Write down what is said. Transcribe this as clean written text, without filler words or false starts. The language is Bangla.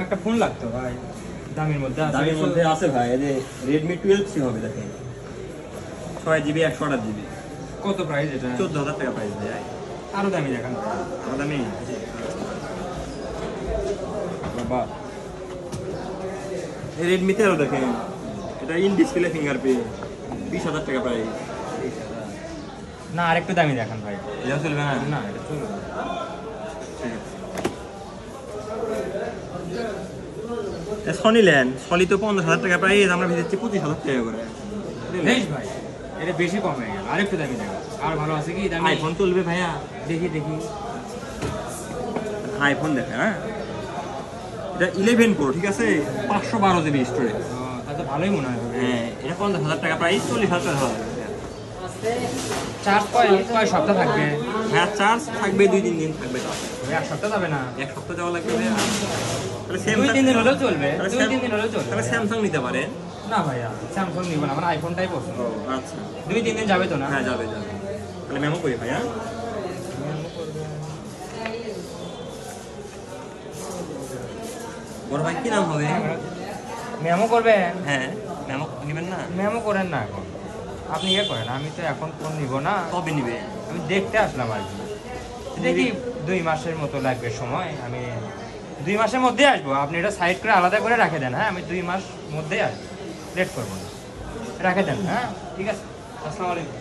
একটা ফোন লাগতো ভাই, দামের মধ্যে আছে ভাই। এই যে Redmi 12C হবে দেখেন, 6GB 128GB। কত প্রাইস এটা? 14,000 টাকা প্রাইস ভাই। আরো দামি দেখান। আরো দামি বাবা। এই Redmi 13 দেখেন, এটা ইন ডিসপ্লে ফিঙ্গারপ্রিন্ট, 20,000 টাকা প্রাইস। না আরেকটু দামি দেখান ভাই। এটা চলবে না? না এটা চলবে না। ঠিক আছে। সনি ল্যান্ড, সনি তো 50,000 টাকা প্রাইস, আমরা ভেবেছি 25,000 টাকা করে। বেশ ভাই, এটা বেশি কম হয়ে গেল, আরেকটু দামি দেখান। আর ভালো আছে কি দামি? আইফোন চলবে ভাইয়া? দেখি দেখি। আইফোন দেখে, হ্যাঁ এটা 11 Pro, ঠিক আছে, 512GB স্টোরেজ। তা তো ভালোই মনে হয়। হ্যাঁ, এটা 50,000 টাকা প্রাইস, 40,000 টাকা হবে। চার্জ কয় সপ্তাহ থাকবে? হ্যাঁ, চার্জ থাকবে 2-3 দিন থাকবে। এক সপ্তাহ যাবে না? এক সপ্তাহ যাওয়া লাগবে ভাইয়া। তাহলে 2-3 দিন হলেও চলবে। 2-3 দিন হলেও চলবে। তাহলে স্যামসাং নিতে পারে। না ভাইয়া স্যামসাং নিব না, আমার আইফোনটাই পছন্দ। আচ্ছা, 2-3 দিন যাবে তো না? হ্যাঁ যাবে যাবে। তাহলে মেমো করি ভাইয়া। বড় ভাই কি নাম হবে? মেমো করবেন? হ্যাঁ, মেমো নেবেন না? মেমো করেন না এখন, আপনি ইয়ে করেন। আমি তো এখন ফোন নিব না। কবে নিবে? আমি দেখতে আসলাম আর কি। দেখি 2 মাসের মতো লাগবে সময়। আমি 2 মাসের মধ্যে আসবো। আপনি এটা সাইড করে আলাদা করে রাখে দেন। হ্যাঁ, আমি 2 মাস মধ্যেই আসবো, লেট করবো না। রাখে দেন। হ্যাঁ ঠিক আছে, আসসালামু আলাইকুম।